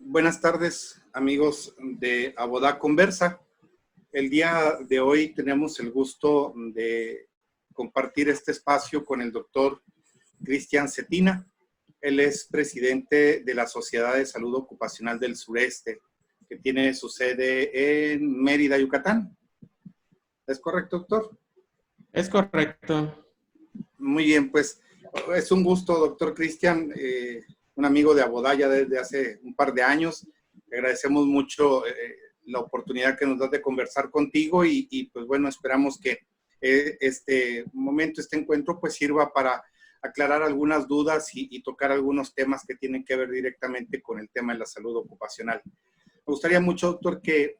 Buenas tardes, amigos de Abodá Conversa. El día de hoy tenemos el gusto de compartir este espacio con el doctor Cristian Cetina. Él es presidente de la Sociedad de Salud Ocupacional del Sureste, que tiene su sede en Mérida, Yucatán. ¿Es correcto, doctor? Es correcto. Muy bien, pues es un gusto, doctor Cristian, un amigo de Abodá ya desde hace un par de años. Le agradecemos mucho la oportunidad que nos das de conversar contigo y pues bueno, esperamos que este momento, este encuentro pues sirva para aclarar algunas dudas y tocar algunos temas que tienen que ver directamente con el tema de la salud ocupacional. Me gustaría mucho, doctor, que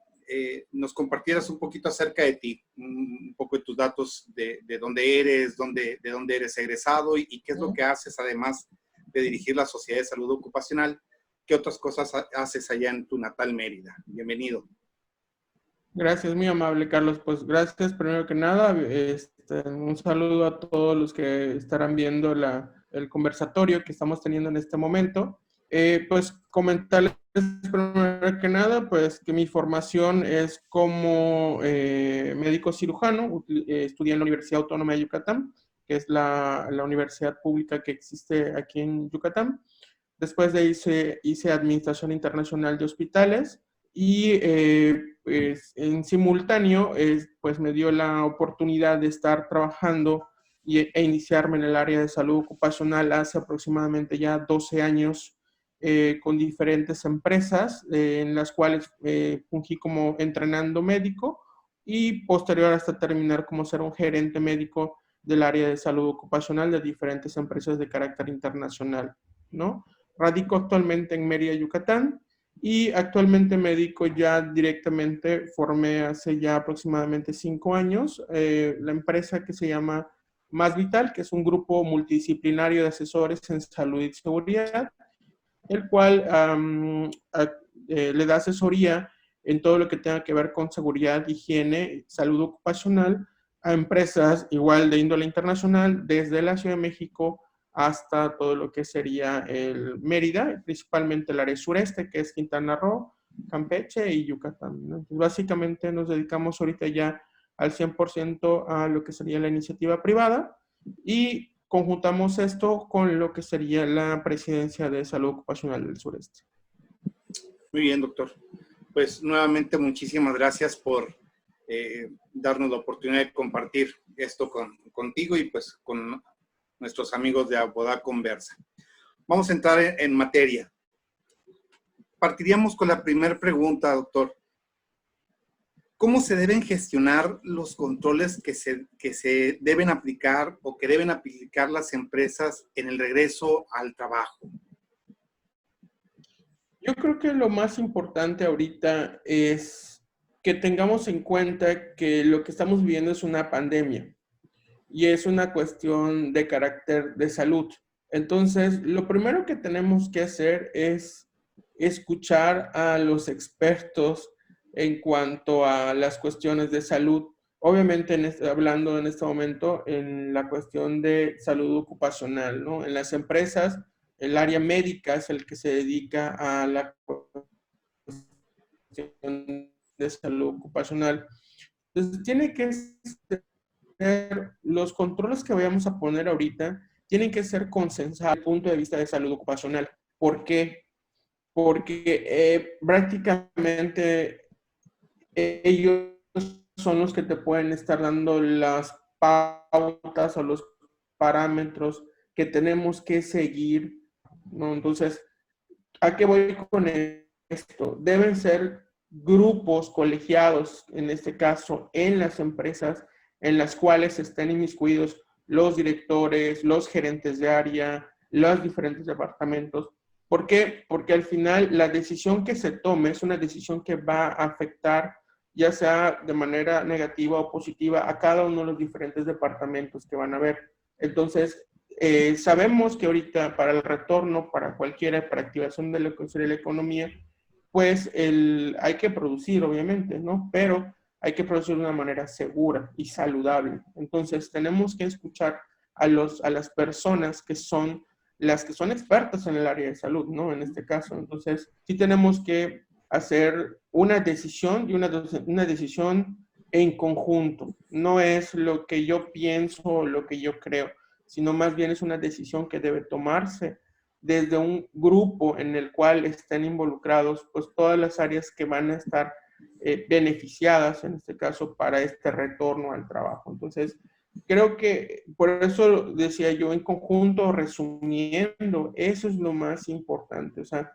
nos compartieras un poquito acerca de ti, un poco de tus datos de dónde eres, de dónde eres egresado y qué es lo que haces, además de dirigir la Sociedad de Salud Ocupacional. ¿Qué otras cosas haces allá en tu natal Mérida? Bienvenido. Gracias, muy amable, Carlos. Pues gracias, primero que nada. Un saludo a todos los que estarán viendo el conversatorio que estamos teniendo en este momento. Pues comentarles primero que nada, pues que mi formación es como médico cirujano. Estudié en la Universidad Autónoma de Yucatán, que es la universidad pública que existe aquí en Yucatán. Después de ahí hice Administración Internacional de Hospitales y pues en simultáneo pues me dio la oportunidad de estar trabajando e iniciarme en el área de salud ocupacional hace aproximadamente ya 12 años con diferentes empresas en las cuales fungí como entrenando médico y posterior hasta terminar como ser un gerente médico del área de salud ocupacional de diferentes empresas de carácter internacional, ¿no? Radico actualmente en Mérida, Yucatán, y actualmente me dedico ya directamente, formé hace ya aproximadamente 5 años, la empresa que se llama Más Vital, que es un grupo multidisciplinario de asesores en salud y seguridad, el cual le da asesoría en todo lo que tenga que ver con seguridad, higiene, salud ocupacional a empresas igual de índole internacional, desde la Ciudad de México hasta todo lo que sería el Mérida, principalmente el área sureste, que es Quintana Roo, Campeche y Yucatán, ¿no? Entonces, básicamente nos dedicamos ahorita ya al 100% a lo que sería la iniciativa privada y conjuntamos esto con lo que sería la Presidencia de Salud Ocupacional del Sureste. Muy bien, doctor. Pues nuevamente muchísimas gracias por darnos la oportunidad de compartir esto contigo y pues con nuestros amigos de Abodá Conversa. Vamos a entrar en materia. Partiríamos con la primera pregunta, doctor. ¿Cómo se deben gestionar los controles que se deben aplicar o que deben aplicar las empresas en el regreso al trabajo? Yo creo que lo más importante ahorita es que tengamos en cuenta que lo que estamos viviendo es una pandemia y es una cuestión de carácter de salud. Entonces, lo primero que tenemos que hacer es escuchar a los expertos en cuanto a las cuestiones de salud. Obviamente, hablando en este momento en la cuestión de salud ocupacional, ¿no? En las empresas, el área médica es el que se dedica a la cuestión de salud ocupacional. Entonces, tiene que ser, los controles que vayamos a poner ahorita tienen que ser consensuados desde el punto de vista de salud ocupacional. ¿Por qué? Porque prácticamente ellos son los que te pueden estar dando las pautas o los parámetros que tenemos que seguir, ¿no? Entonces, ¿a qué voy con esto? Deben ser grupos colegiados, en este caso, en las empresas, en las cuales estén inmiscuidos los directores, los gerentes de área, los diferentes departamentos. ¿Por qué? Porque al final la decisión que se tome es una decisión que va a afectar, ya sea de manera negativa o positiva, a cada uno de los diferentes departamentos que van a ver. Entonces, sabemos que ahorita para el retorno, para cualquiera, para activación de la economía, pues hay que producir, obviamente, ¿no? Pero hay que producir de una manera segura y saludable. Entonces, tenemos que escuchar a las personas que son las que son expertas en el área de salud, ¿no? En este caso. Entonces, sí tenemos que hacer una decisión y una decisión en conjunto. No es lo que yo pienso o lo que yo creo, sino más bien es una decisión que debe tomarse desde un grupo en el cual estén involucrados pues todas las áreas que van a estar beneficiadas, en este caso, para este retorno al trabajo. Entonces, creo que por eso decía yo en conjunto, resumiendo, eso es lo más importante. O sea,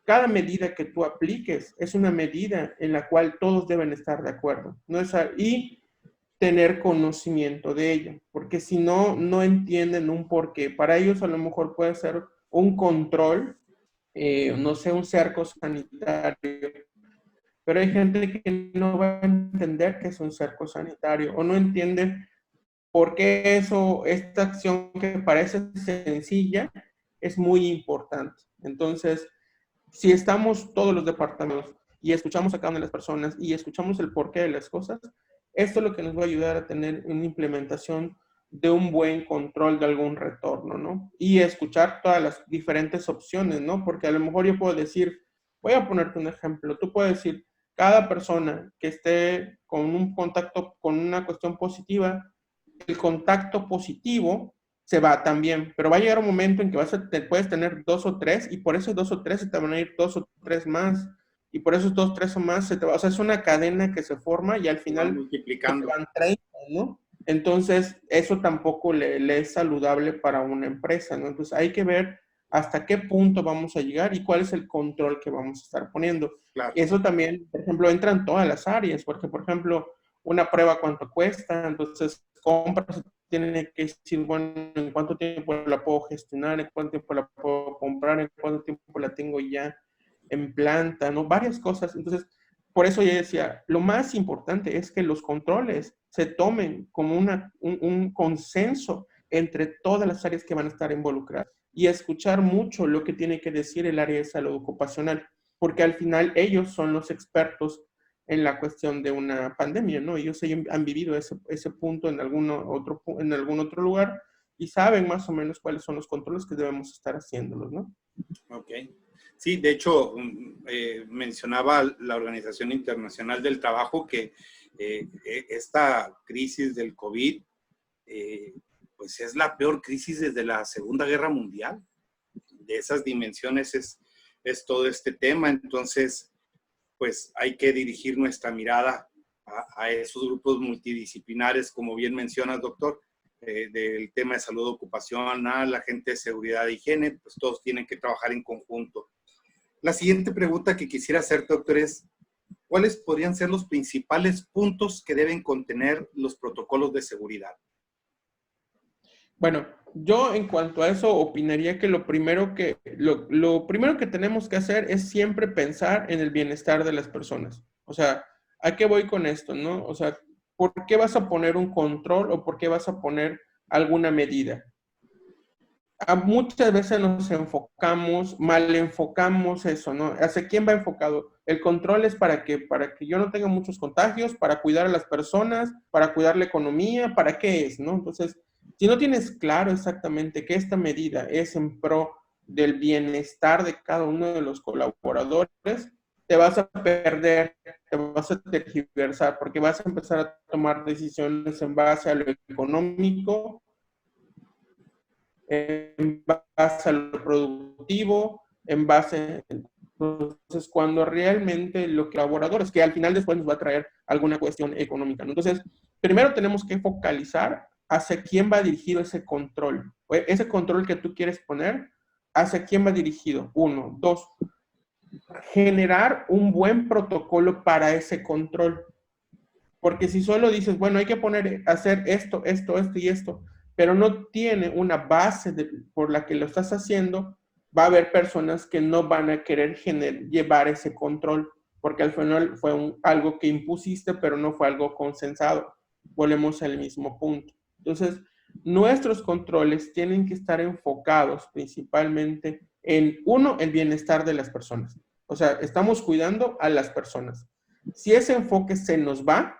cada medida que tú apliques es una medida en la cual todos deben estar de acuerdo, ¿no? Y tener conocimiento de ella, porque si no, no entienden un porqué. Para ellos a lo mejor puede ser un control, no sé, un cerco sanitario, pero hay gente que no va a entender que es un cerco sanitario o no entiende por qué esta acción que parece sencilla es muy importante. Entonces, si estamos todos los departamentos y escuchamos a cada una de las personas y escuchamos el porqué de las cosas, esto es lo que nos va a ayudar a tener una implementación de un buen control de algún retorno, ¿no? Y escuchar todas las diferentes opciones, ¿no? Porque a lo mejor yo puedo decir, voy a ponerte un ejemplo, tú puedes decir, cada persona que esté con un contacto, con una cuestión positiva, el contacto positivo se va también, pero va a llegar un momento en que puedes tener 2 o 3 y por esos 2 o 3 se te van a ir 2 o 3 más y por esos 2 o 3 o más se te va, o sea, es una cadena que se forma y al final multiplicando. van 30, ¿no? Entonces, eso tampoco le es saludable para una empresa, ¿no? Entonces, hay que ver hasta qué punto vamos a llegar y cuál es el control que vamos a estar poniendo. Claro. Eso también, por ejemplo, entra en todas las áreas, porque, por ejemplo, una prueba cuánto cuesta, entonces compras, tiene que decir, bueno, en cuánto tiempo la puedo gestionar, en cuánto tiempo la puedo comprar, en cuánto tiempo la tengo ya en planta, ¿no? Varias cosas. Entonces, por eso yo decía, lo más importante es que los controles se tomen como un consenso entre todas las áreas que van a estar involucradas y escuchar mucho lo que tiene que decir el área de salud ocupacional, porque al final ellos son los expertos en la cuestión de una pandemia, ¿no? Ellos han vivido ese punto en algún otro lugar y saben más o menos cuáles son los controles que debemos estar haciéndolos, ¿no? Ok. Sí, de hecho, mencionaba la Organización Internacional del Trabajo que esta crisis del COVID, pues es la peor crisis desde la Segunda Guerra Mundial. De esas dimensiones es todo este tema. Entonces, pues hay que dirigir nuestra mirada a esos grupos multidisciplinares, como bien mencionas, doctor, del tema de salud ocupacional, la gente de seguridad e higiene, pues todos tienen que trabajar en conjunto. La siguiente pregunta que quisiera hacer, doctor, es ¿cuáles podrían ser los principales puntos que deben contener los protocolos de seguridad? Bueno, yo en cuanto a eso opinaría que lo primero que tenemos que hacer es siempre pensar en el bienestar de las personas. O sea, ¿a qué voy con esto, no? O sea, ¿por qué vas a poner un control o por qué vas a poner alguna medida? Muchas veces nos enfocamos, mal enfocamos eso, ¿no? ¿Hacia quién va enfocado? El control es para que yo no tenga muchos contagios, para cuidar a las personas, para cuidar la economía, ¿para qué es, no? Entonces, si no tienes claro exactamente que esta medida es en pro del bienestar de cada uno de los colaboradores, te vas a perder, te vas a tergiversar, porque vas a empezar a tomar decisiones en base a lo económico, en base a lo productivo, en base, entonces cuando realmente los colaboradores, que al final después nos va a traer alguna cuestión económica, ¿no? Entonces, primero tenemos que focalizar hacia quién va dirigido ese control, ese control que tú quieres poner, hacia quién va dirigido, 1, 2, generar un buen protocolo para ese control. Porque si solo dices, bueno, hay que hacer esto, esto, esto y esto, pero no tiene una base por la que lo estás haciendo, va a haber personas que no van a querer llevar ese control, porque al final fue algo que impusiste, pero no fue algo consensado. Volvemos al mismo punto. Entonces, nuestros controles tienen que estar enfocados principalmente en, uno, el bienestar de las personas. O sea, estamos cuidando a las personas. Si ese enfoque se nos va,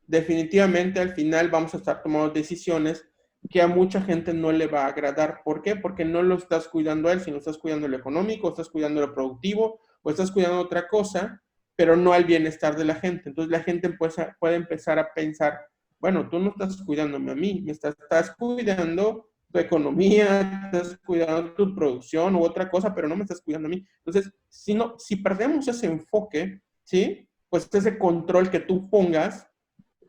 definitivamente al final vamos a estar tomando decisiones que a mucha gente no le va a agradar. ¿Por qué? Porque no lo estás cuidando a él, sino estás cuidando lo económico, estás cuidando lo productivo, o estás cuidando otra cosa, pero no al bienestar de la gente. Entonces la gente puede empezar a pensar, bueno, tú no estás cuidándome a mí, estás cuidando tu economía, estás cuidando tu producción u otra cosa, pero no me estás cuidando a mí. Entonces, si perdemos ese enfoque, ¿sí? Pues ese control que tú pongas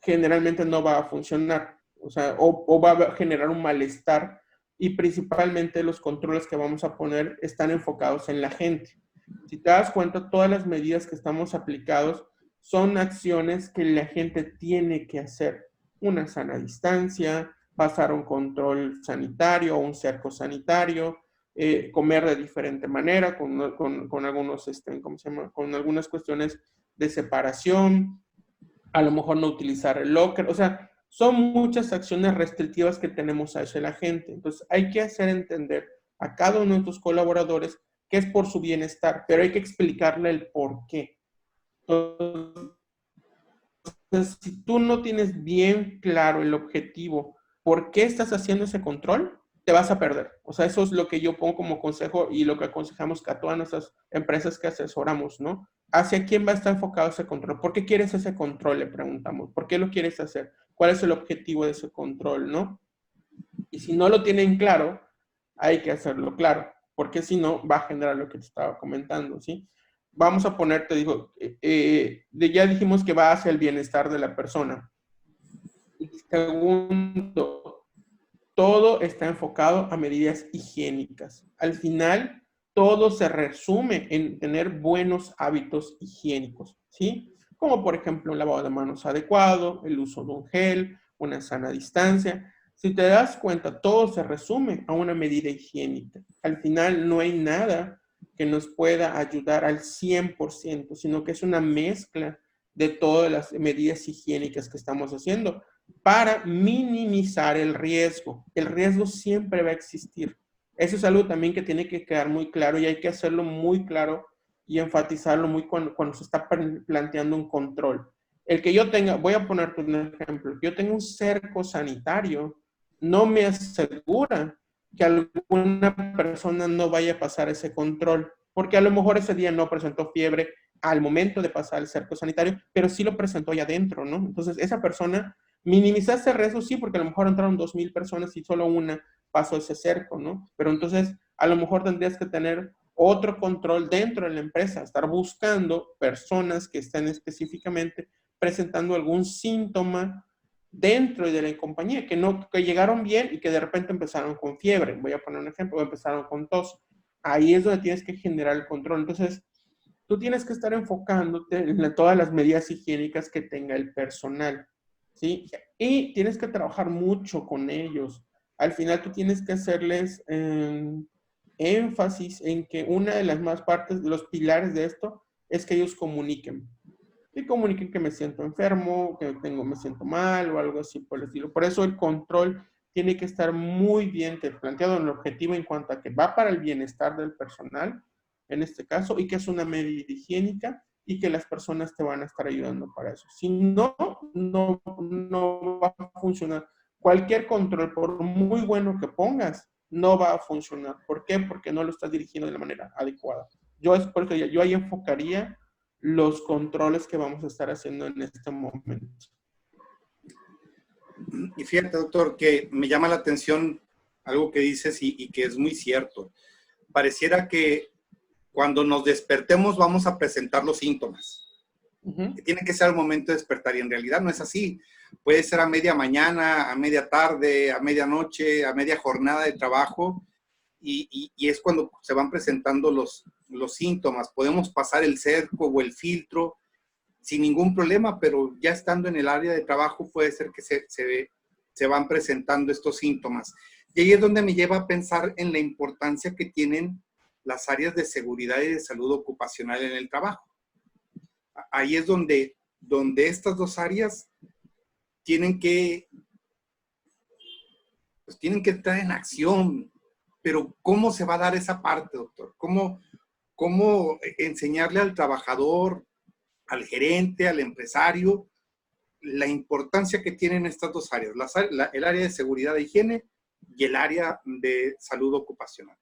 generalmente no va a funcionar, o sea, o va a generar un malestar, y principalmente los controles que vamos a poner están enfocados en la gente. Si te das cuenta, todas las medidas que estamos aplicados son acciones que la gente tiene que hacer. Una sana distancia, pasar un control sanitario o un cerco sanitario, comer de diferente manera, con algunos, ¿cómo se llama? Con algunas cuestiones de separación, a lo mejor no utilizar el locker, o sea, son muchas acciones restrictivas que tenemos hacia la gente. Entonces, hay que hacer entender a cada uno de tus colaboradores que es por su bienestar, pero hay que explicarle el por qué. Entonces, si tú no tienes bien claro el objetivo, por qué estás haciendo ese control, te vas a perder. O sea, eso es lo que yo pongo como consejo y lo que aconsejamos a todas nuestras empresas que asesoramos, ¿no? ¿Hacia quién va a estar enfocado ese control? ¿Por qué quieres ese control? Le preguntamos. ¿Por qué lo quieres hacer? ¿Cuál es el objetivo de ese control, no? Y si no lo tienen claro, hay que hacerlo claro, porque si no, va a generar lo que te estaba comentando, ¿sí? Vamos a poner, te digo, ya dijimos que va hacia el bienestar de la persona. Y segundo, todo está enfocado a medidas higiénicas. Al final, todo se resume en tener buenos hábitos higiénicos, ¿sí? Como por ejemplo un lavado de manos adecuado, el uso de un gel, una sana distancia. Si te das cuenta, todo se resume a una medida higiénica. Al final no hay nada que nos pueda ayudar al 100%, sino que es una mezcla de todas las medidas higiénicas que estamos haciendo para minimizar el riesgo. El riesgo siempre va a existir. Eso es algo también que tiene que quedar muy claro y hay que hacerlo muy claro y enfatizarlo muy cuando se está planteando un control. El que yo tenga, voy a ponerte un ejemplo, yo tengo un cerco sanitario, no me asegura que alguna persona no vaya a pasar ese control, porque a lo mejor ese día no presentó fiebre al momento de pasar el cerco sanitario, pero sí lo presentó allá adentro, ¿no? Entonces, esa persona minimizaste el riesgo, sí, porque a lo mejor entraron 2,000 personas y solo una pasó ese cerco, ¿no? Pero entonces, a lo mejor tendrías que tener otro control dentro de la empresa, estar buscando personas que estén específicamente presentando algún síntoma dentro de la compañía, que llegaron bien y que de repente empezaron con fiebre. Voy a poner un ejemplo, o empezaron con tos. Ahí es donde tienes que generar el control. Entonces, tú tienes que estar enfocándote en todas las medidas higiénicas que tenga el personal, ¿sí? Y tienes que trabajar mucho con ellos. Al final tú tienes que hacerles énfasis en que una de las más partes, de los pilares de esto, es que ellos comuniquen. Y comuniquen que me siento enfermo, que me siento mal o algo así por el estilo. Por eso el control tiene que estar muy bien planteado en el objetivo en cuanto a que va para el bienestar del personal, en este caso, y que es una medida higiénica y que las personas te van a estar ayudando para eso. Si no, no va a funcionar. Cualquier control, por muy bueno que pongas, no va a funcionar. ¿Por qué? Porque no lo estás dirigiendo de la manera adecuada. Yo es porque yo ahí enfocaría los controles que vamos a estar haciendo en este momento. Y fíjate, doctor, que me llama la atención algo que dices y que es muy cierto. Pareciera que cuando nos despertemos vamos a presentar los síntomas. Que tiene que ser al momento de despertar y en realidad no es así. Puede ser a media mañana, a media tarde, a medianoche, a media jornada de trabajo y es cuando se van presentando los síntomas. Podemos pasar el cerco o el filtro sin ningún problema, pero ya estando en el área de trabajo puede ser que se van presentando estos síntomas. Y ahí es donde me lleva a pensar en la importancia que tienen las áreas de seguridad y de salud ocupacional en el trabajo. Ahí es donde estas dos áreas tienen que entrar en acción. Pero ¿cómo se va a dar esa parte, doctor? ¿Cómo enseñarle al trabajador, al gerente, al empresario, la importancia que tienen estas dos áreas, el área de seguridad e higiene y el área de salud ocupacional.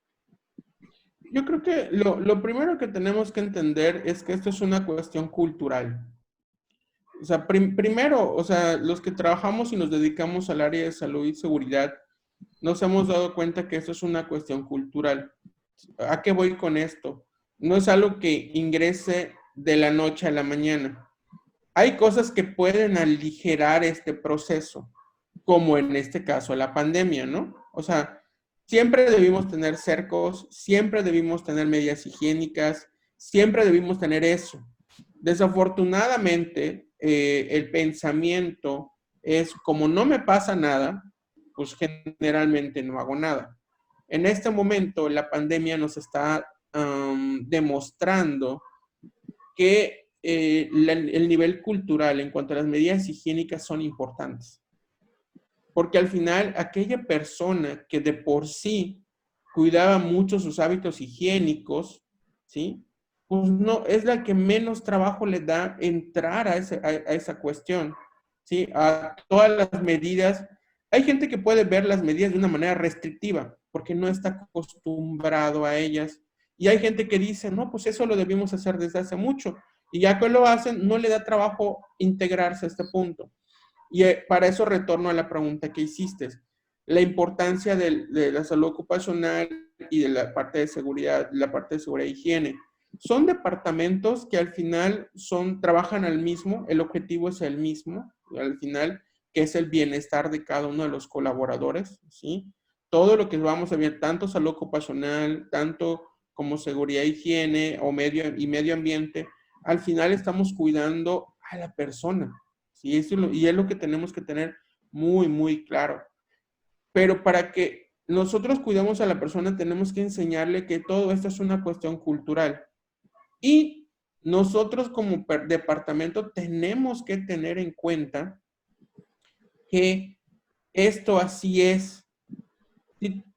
Yo creo que lo primero que tenemos que entender es que esto es una cuestión cultural. O sea, primero, o sea, los que trabajamos y nos dedicamos al área de salud y seguridad, nos hemos dado cuenta que esto es una cuestión cultural. ¿A qué voy con esto? No es algo que ingrese de la noche a la mañana. Hay cosas que pueden aligerar este proceso, como en este caso la pandemia, ¿no? O sea, siempre debimos tener cercos, siempre debimos tener medidas higiénicas, siempre debimos tener eso. Desafortunadamente, el pensamiento es, como no me pasa nada, pues generalmente no hago nada. En este momento, la pandemia nos está demostrando que el nivel cultural en cuanto a las medidas higiénicas son importantes. Porque al final, aquella persona que de por sí cuidaba mucho sus hábitos higiénicos, ¿sí? Pues no, es la que menos trabajo le da entrar a esa cuestión, ¿sí? A todas las medidas. Hay gente que puede ver las medidas de una manera restrictiva, porque no está acostumbrado a ellas. Y hay gente que dice, no, pues eso lo debimos hacer desde hace mucho. Y ya que lo hacen, no le da trabajo integrarse a este punto. Y para eso retorno a la pregunta que hiciste. La importancia de la salud ocupacional y de la parte de seguridad e higiene. Son departamentos que al final trabajan al mismo, el objetivo es el mismo, al final, que es el bienestar de cada uno de los colaboradores, ¿sí? Todo lo que vamos a ver, tanto salud ocupacional, tanto como seguridad e higiene o medio ambiente, al final estamos cuidando a la persona, ¿sí? Y es lo que tenemos que tener muy, muy claro. Pero para que nosotros cuidemos a la persona, tenemos que enseñarle que todo esto es una cuestión cultural. Y nosotros como departamento tenemos que tener en cuenta que esto así es,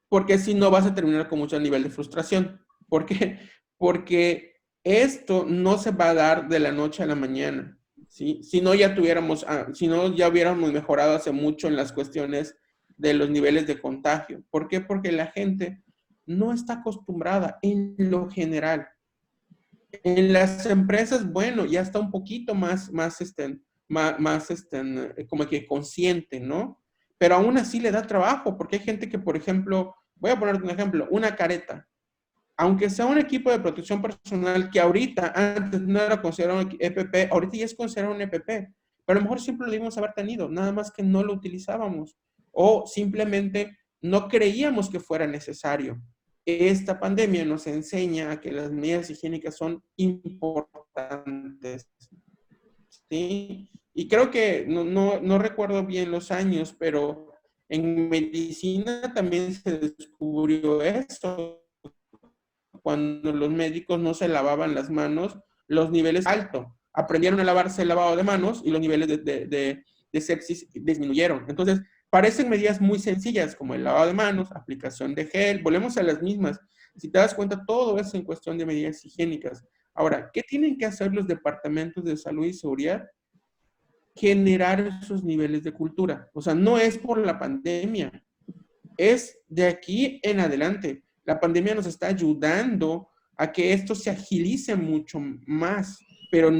porque si no vas a terminar con mucho nivel de frustración. ¿Por qué? Porque esto no se va a dar de la noche a la mañana, ¿sí? Si no ya hubiéramos mejorado hace mucho en las cuestiones de los niveles de contagio. ¿Por qué? Porque la gente no está acostumbrada en lo general. En las empresas, bueno, ya está un poquito más como que consciente, ¿no? Pero aún así le da trabajo, porque hay gente que, por ejemplo, voy a ponerte un ejemplo, una careta. Aunque sea un equipo de protección personal que ahorita, antes no era considerado un EPP, ahorita ya es considerado un EPP, pero a lo mejor siempre lo debimos haber tenido, nada más que no lo utilizábamos o simplemente no creíamos que fuera necesario. Esta pandemia nos enseña que las medidas higiénicas son importantes, ¿sí? Y creo que no recuerdo bien los años, pero en medicina también se descubrió eso. Cuando los médicos no se lavaban las manos, los niveles alto. Aprendieron a lavarse el lavado de manos y los niveles de sepsis disminuyeron. Entonces, parecen medidas muy sencillas como el lavado de manos, aplicación de gel, volvemos a las mismas. Si te das cuenta, todo es en cuestión de medidas higiénicas. Ahora, ¿qué tienen que hacer los departamentos de salud y seguridad? Generar esos niveles de cultura. O sea, no es por la pandemia, es de aquí en adelante. La pandemia nos está ayudando a que esto se agilice mucho más, pero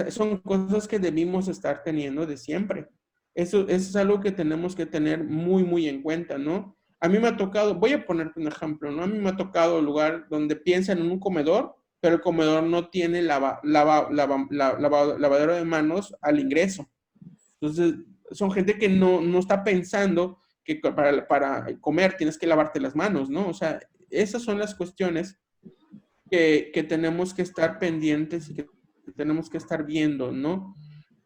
son cosas que debimos estar teniendo de siempre. Eso es algo que tenemos que tener muy, muy en cuenta, ¿no? A mí me ha tocado, voy a ponerte un ejemplo, ¿no? A mí me ha tocado un lugar donde piensan en un comedor, pero el comedor no tiene lavadero de manos al ingreso. Entonces, son gente que no está pensando que para comer tienes que lavarte las manos, ¿no? O sea, esas son las cuestiones que tenemos que estar pendientes y que tenemos que estar viendo, ¿no?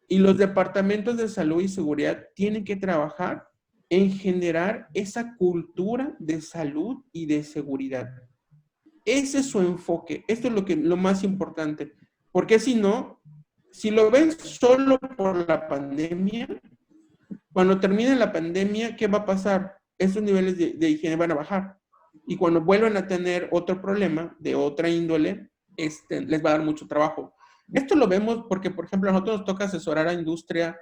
Y los departamentos de salud y seguridad tienen que trabajar en generar esa cultura de salud y de seguridad. Ese es su enfoque. Esto es lo más importante. Porque si no, si lo ven solo por la pandemia, cuando termine la pandemia, ¿qué va a pasar? Esos niveles de higiene van a bajar. Y cuando vuelvan a tener otro problema de otra índole, les va a dar mucho trabajo. Esto lo vemos porque, por ejemplo, a nosotros nos toca asesorar a industria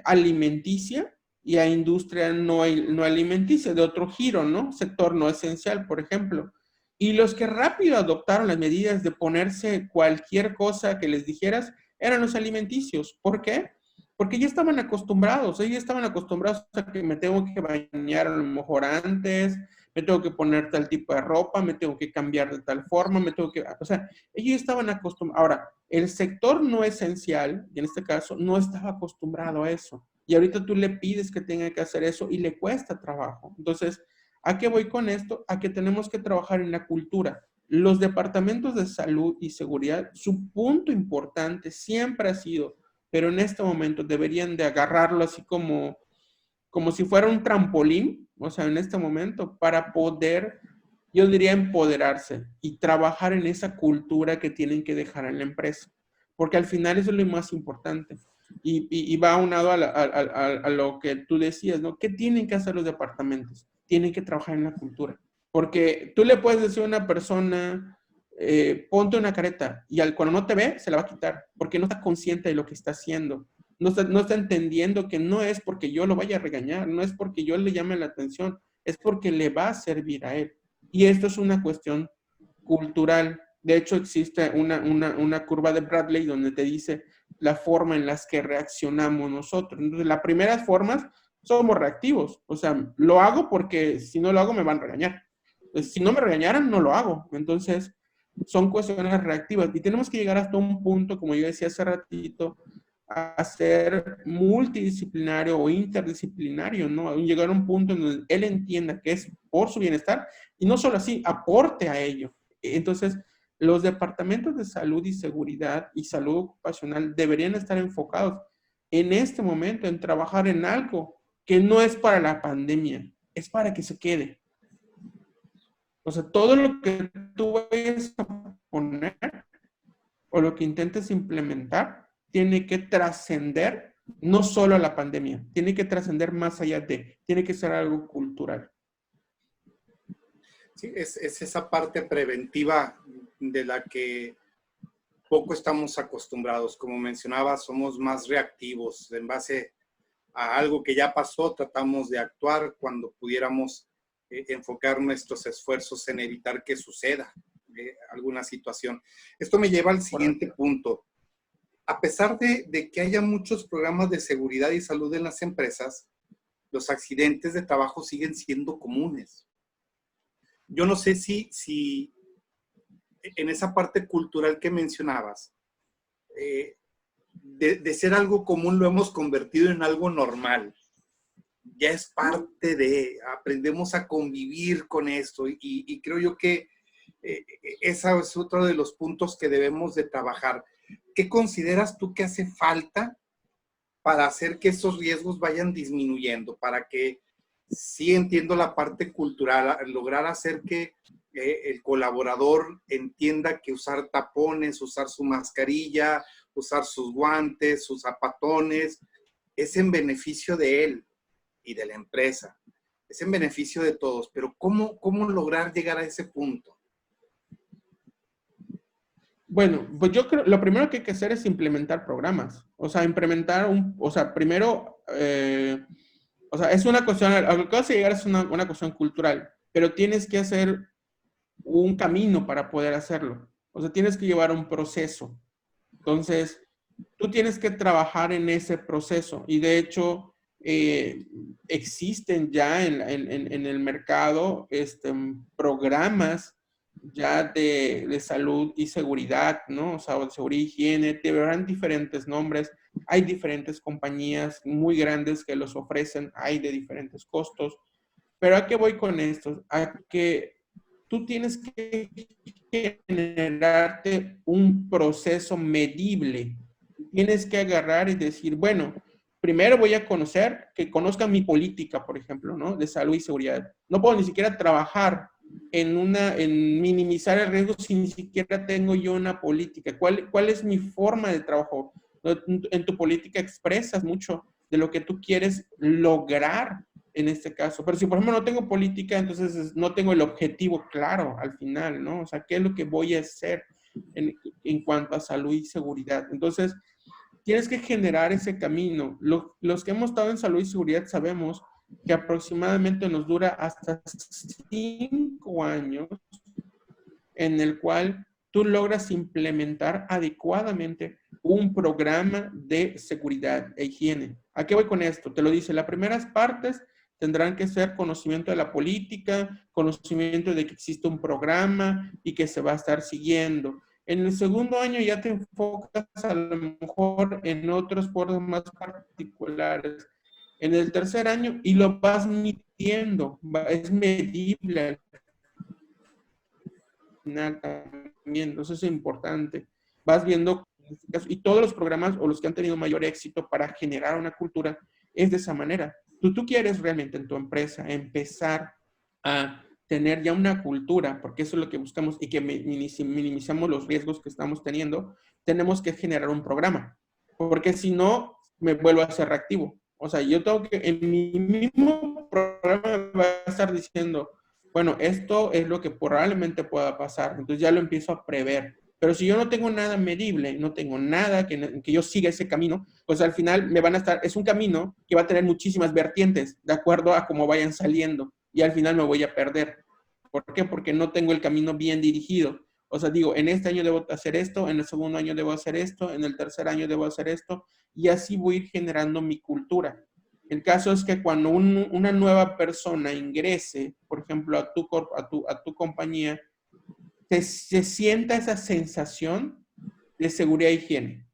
alimenticia y a industria no alimenticia, de otro giro, ¿no? Sector no esencial, por ejemplo. Y los que rápido adoptaron las medidas de ponerse cualquier cosa que les dijeras eran los alimenticios. ¿Por qué? Porque ya estaban acostumbrados, ellos estaban acostumbrados a que me tengo que bañar a lo mejor antes, me tengo que poner tal tipo de ropa, me tengo que cambiar de tal forma, me tengo que, o sea, ellos estaban acostumbrados. Ahora, el sector no esencial, y en este caso, no estaba acostumbrado a eso. Y ahorita tú le pides que tenga que hacer eso y le cuesta trabajo. Entonces, ¿a qué voy con esto? A que tenemos que trabajar en la cultura. Los departamentos de salud y seguridad, su punto importante siempre ha sido, pero en este momento deberían de agarrarlo así como si fuera un trampolín, o sea, en este momento, para poder, yo diría, empoderarse y trabajar en esa cultura que tienen que dejar en la empresa. Porque al final eso es lo más importante. Y va aunado a lo que tú decías, ¿no? ¿Qué tienen que hacer los departamentos? Tienen que trabajar en la cultura. Porque tú le puedes decir a una persona, ponte una careta, y cuando no te ve, se la va a quitar, porque no está consciente de lo que está haciendo. No está entendiendo que no es porque yo lo vaya a regañar, no es porque yo le llame la atención, es porque le va a servir a él. Y esto es una cuestión cultural. De hecho, existe una curva de Bradley donde te dice la forma en las que reaccionamos nosotros. Entonces, las primeras formas somos reactivos. O sea, lo hago porque si no lo hago me van a regañar. Entonces, si no me regañaran, no lo hago. Entonces, son cuestiones reactivas. Y tenemos que llegar hasta un punto, como yo decía hace ratito, a ser multidisciplinario o interdisciplinario, ¿no? Llegar a un punto en donde él entienda que es por su bienestar y no solo así, aporte a ello. Entonces, los departamentos de salud y seguridad y salud ocupacional deberían estar enfocados en este momento en trabajar en algo que no es para la pandemia, es para que se quede. O sea, todo lo que tú vayas a poner o lo que intentes implementar tiene que trascender no solo a la pandemia, tiene que trascender más allá tiene que ser algo cultural. Sí, es esa parte preventiva de la que poco estamos acostumbrados. Como mencionaba, somos más reactivos. En base a algo que ya pasó, tratamos de actuar cuando pudiéramos enfocar nuestros esfuerzos en evitar que suceda alguna situación. Esto me lleva al siguiente punto. A pesar de que haya muchos programas de seguridad y salud en las empresas, los accidentes de trabajo siguen siendo comunes. Yo no sé si en esa parte cultural que mencionabas, de ser algo común lo hemos convertido en algo normal. Ya es parte de, aprendemos a convivir con esto y creo yo que ese es otro de los puntos que debemos de trabajar. ¿Qué consideras tú que hace falta para hacer que esos riesgos vayan disminuyendo? Para que, sí entiendo la parte cultural, lograr hacer que el colaborador entienda que usar tapones, usar su mascarilla, usar sus guantes, sus zapatones, es en beneficio de él y de la empresa. Es en beneficio de todos, pero ¿cómo lograr llegar a ese punto? Bueno, pues yo creo, lo primero que hay que hacer es implementar programas. O sea, primero, o sea, es una cuestión, a lo que vas a llegar es una cuestión cultural, pero tienes que hacer un camino para poder hacerlo. O sea, tienes que llevar un proceso. Entonces, tú tienes que trabajar en ese proceso. Y de hecho, existen ya en el mercado programas ya de salud y seguridad, ¿no? O sea, de seguridad y higiene, tendrán diferentes nombres. Hay diferentes compañías muy grandes que los ofrecen, hay de diferentes costos. Pero ¿a qué voy con esto? A que tú tienes que generarte un proceso medible. Tienes que agarrar y decir, bueno, primero voy a que conozcan mi política, por ejemplo, ¿no? De salud y seguridad. No puedo ni siquiera trabajar en minimizar el riesgo si ni siquiera tengo yo una política. ¿Cuál es mi forma de trabajo? En tu política expresas mucho de lo que tú quieres lograr en este caso. Pero si, por ejemplo, no tengo política, entonces no tengo el objetivo claro al final, ¿no? O sea, ¿qué es lo que voy a hacer en cuanto a salud y seguridad? Entonces, tienes que generar ese camino. Los que hemos estado en salud y seguridad sabemos que aproximadamente nos dura hasta 5 años en el cual tú logras implementar adecuadamente un programa de seguridad e higiene. ¿A qué voy con esto? Te lo dice, las primeras partes tendrán que ser conocimiento de la política, conocimiento de que existe un programa y que se va a estar siguiendo. En el segundo año ya te enfocas a lo mejor en otros foros más particulares. En el tercer año y lo vas midiendo, es medible al final también, entonces es importante. Vas viendo, y todos los programas o los que han tenido mayor éxito para generar una cultura es de esa manera. Tú quieres realmente en tu empresa empezar a tener ya una cultura, porque eso es lo que buscamos y que minimizamos los riesgos que estamos teniendo, tenemos que generar un programa, porque si no, me vuelvo a ser reactivo. O sea, yo tengo que, en mi mismo programa va a estar diciendo, bueno, esto es lo que probablemente pueda pasar, entonces ya lo empiezo a prever. Pero si yo no tengo nada medible, no tengo nada que yo siga ese camino, pues al final me van a estar, es un camino que va a tener muchísimas vertientes, de acuerdo a cómo vayan saliendo, y al final me voy a perder. ¿Por qué? Porque no tengo el camino bien dirigido. O sea, digo, en este año debo hacer esto, en el segundo año debo hacer esto, en el tercer año debo hacer esto, y así voy a ir generando mi cultura. El caso es que cuando una nueva persona ingrese, por ejemplo, a tu compañía, se sienta esa sensación de seguridad e higiene.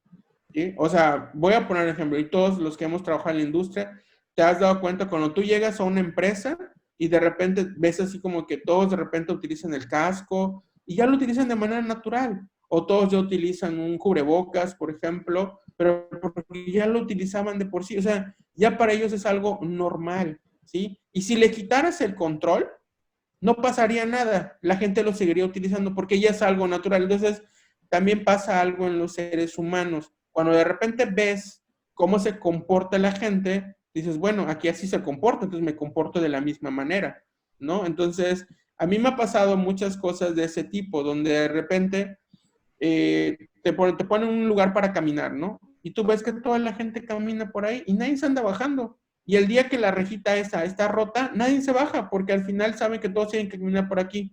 ¿Sí? O sea, voy a poner un ejemplo, y todos los que hemos trabajado en la industria, te has dado cuenta cuando tú llegas a una empresa y de repente ves así como que todos de repente utilizan el casco y ya lo utilizan de manera natural. O todos ya utilizan un cubrebocas, por ejemplo, pero porque ya lo utilizaban de por sí. O sea, ya para ellos es algo normal, ¿sí? Y si le quitaras el control, no pasaría nada. La gente lo seguiría utilizando porque ya es algo natural. Entonces, también pasa algo en los seres humanos. Cuando de repente ves cómo se comporta la gente, dices, bueno, aquí así se comporta, entonces me comporto de la misma manera, ¿no? Entonces, a mí me ha pasado muchas cosas de ese tipo, donde de repente te ponen un lugar para caminar, ¿no? Y tú ves que toda la gente camina por ahí y nadie se anda bajando. Y el día que la rejita esa está rota, nadie se baja porque al final saben que todos tienen que caminar por aquí.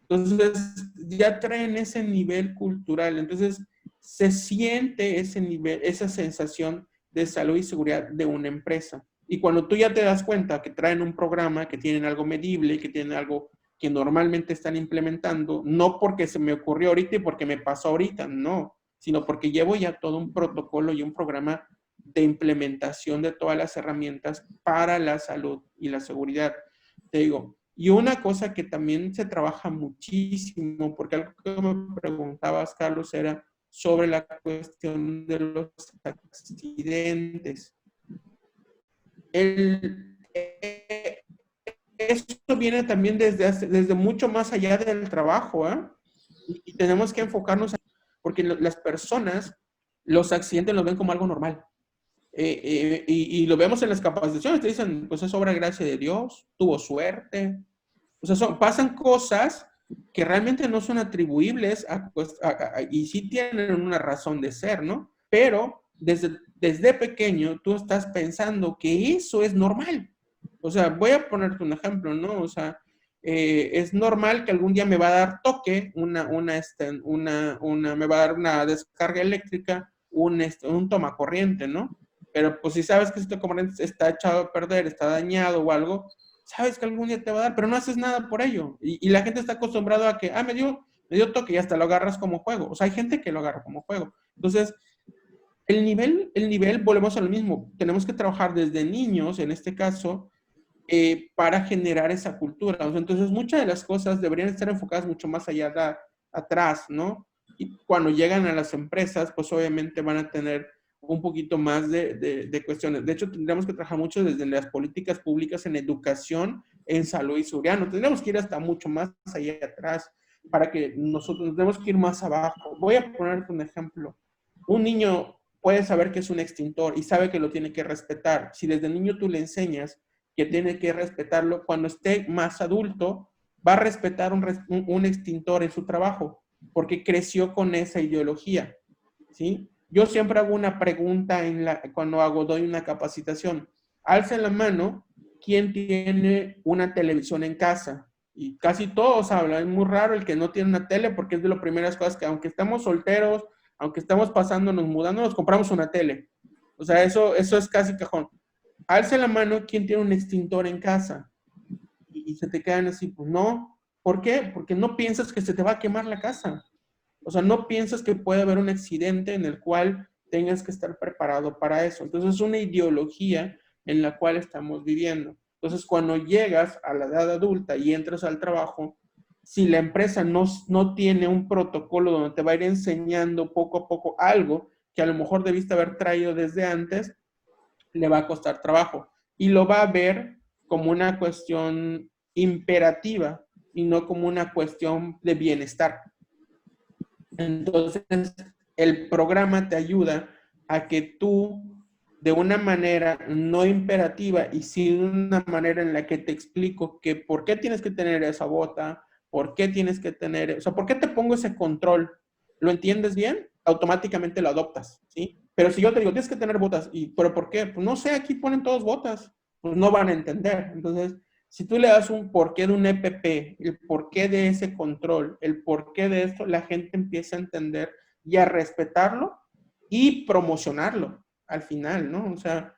Entonces, ya traen ese nivel cultural. Entonces, se siente ese nivel, esa sensación de salud y seguridad de una empresa. Y cuando tú ya te das cuenta que traen un programa, que tienen algo medible, que tienen algo que normalmente están implementando, no porque se me ocurrió ahorita y porque me pasó ahorita, no, sino porque llevo ya todo un protocolo y un programa de implementación de todas las herramientas para la salud y la seguridad. Te digo, y una cosa que también se trabaja muchísimo, porque algo que me preguntabas, Carlos, era sobre la cuestión de los accidentes. Esto viene también desde mucho más allá del trabajo, ¿eh? Y tenemos que enfocarnos, porque las personas, los accidentes los ven como algo normal. Y lo vemos en las capacitaciones, te dicen, pues es obra de gracia de Dios, tuvo suerte. O sea, pasan cosas que realmente no son atribuibles y sí tienen una razón de ser, ¿no? Pero desde pequeño tú estás pensando que eso es normal. O sea, voy a ponerte un ejemplo, ¿no? O sea, es normal que algún día me va a dar toque, me va a dar una descarga eléctrica, un tomacorriente, ¿no? Pero pues si sabes que este tomacorriente está echado a perder, está dañado o algo, sabes que algún día te va a dar, pero no haces nada por ello. Y la gente está acostumbrada a que, me dio toque y hasta lo agarras como juego. O sea, hay gente que lo agarra como juego. Entonces, el nivel, volvemos a lo mismo. Tenemos que trabajar desde niños, en este caso, para generar esa cultura. O sea, entonces, muchas de las cosas deberían estar enfocadas mucho más allá atrás, ¿no? Y cuando llegan a las empresas, pues obviamente van a tener un poquito más de cuestiones. De hecho, tendríamos que trabajar mucho desde las políticas públicas en educación, en salud y seguridad. No tendríamos que ir hasta mucho más allá atrás para que nosotros tenemos que ir más abajo. Voy a ponerte un ejemplo. Un niño puede saber que es un extintor y sabe que lo tiene que respetar. Si desde niño tú le enseñas que tiene que respetarlo, cuando esté más adulto, va a respetar un extintor en su trabajo, porque creció con esa ideología, ¿sí? yo siempre hago una pregunta cuando doy una capacitación. Alza la mano, ¿quién tiene una televisión en casa? Y casi todos hablan. Es muy raro el que no tiene una tele, porque es de las primeras cosas que, aunque estamos solteros, aunque estamos pasándonos, mudándonos, compramos una tele. O sea, eso es casi cajón. Alza la mano, ¿quién tiene un extintor en casa? Y se te quedan así, pues no. ¿Por qué? Porque no piensas que se te va a quemar la casa. O sea, no piensas que puede haber un accidente en el cual tengas que estar preparado para eso. Entonces, es una ideología en la cual estamos viviendo. Entonces, cuando llegas a la edad adulta y entras al trabajo, si la empresa no tiene un protocolo donde te va a ir enseñando poco a poco algo que a lo mejor debiste haber traído desde antes, le va a costar trabajo. Y lo va a ver como una cuestión imperativa y no como una cuestión de bienestar. Entonces, el programa te ayuda a que tú, de una manera no imperativa y sí de una manera en la que te explico que por qué tienes que tener esa bota, por qué tienes que tener, o sea, por qué te pongo ese control, ¿lo entiendes bien? Automáticamente lo adoptas, ¿sí? Pero si yo te digo, tienes que tener botas, ¿pero por qué? Pues no sé, aquí ponen todos botas, pues no van a entender. Entonces, si tú le das un porqué de un EPP, el porqué de ese control, el porqué de esto, la gente empieza a entender y a respetarlo y promocionarlo al final, ¿no? O sea,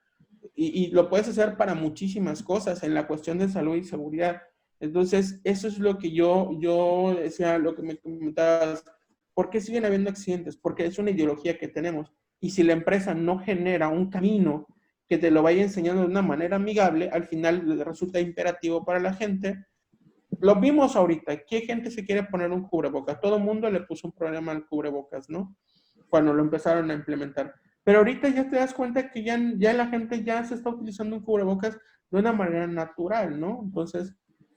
y lo puedes hacer para muchísimas cosas en la cuestión de salud y seguridad. Entonces, eso es lo que yo decía, lo que me comentabas, ¿por qué siguen habiendo accidentes? Porque es una ideología que tenemos. Y si la empresa no genera un camino que te lo vaya enseñando de una manera amigable, al final resulta imperativo para la gente. Lo vimos ahorita, ¿qué gente se quiere poner un cubrebocas? Todo el mundo le puso un problema al cubrebocas, ¿no? Cuando lo empezaron a implementar. Pero ahorita ya te das cuenta que ya la gente ya se está utilizando un cubrebocas de una manera natural, ¿no? Entonces,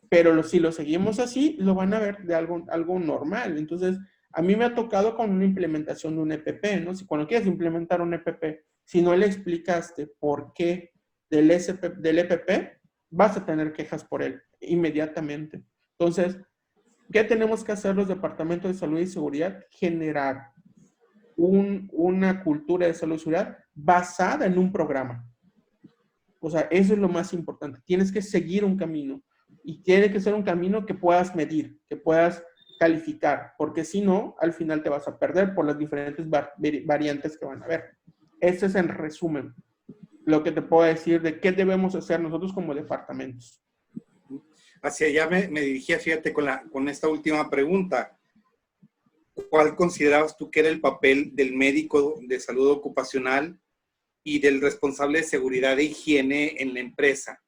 pero si lo seguimos así, lo van a ver de algo normal. Entonces, a mí me ha tocado con una implementación de un EPP, ¿no? Si cuando quieres implementar un EPP, si no le explicaste por qué del EPP, vas a tener quejas por él inmediatamente. Entonces, ¿qué tenemos que hacer los departamentos de salud y seguridad? Generar una cultura de salud y seguridad basada en un programa. O sea, eso es lo más importante. Tienes que seguir un camino y tiene que ser un camino que puedas medir, que puedas calificar, porque si no, al final te vas a perder por las diferentes variantes que van a haber. Este es en resumen lo que te puedo decir de qué debemos hacer nosotros como departamentos. Hacia allá me dirigía, fíjate, con esta última pregunta. ¿Cuál considerabas tú que era el papel del médico de salud ocupacional y del responsable de seguridad e higiene en la empresa?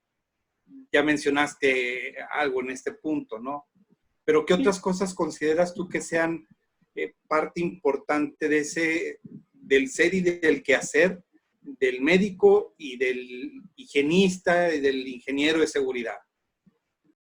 Ya mencionaste algo en este punto, ¿no? Pero ¿qué otras cosas consideras tú que sean parte importante del ser y del quehacer del médico y del higienista y del ingeniero de seguridad?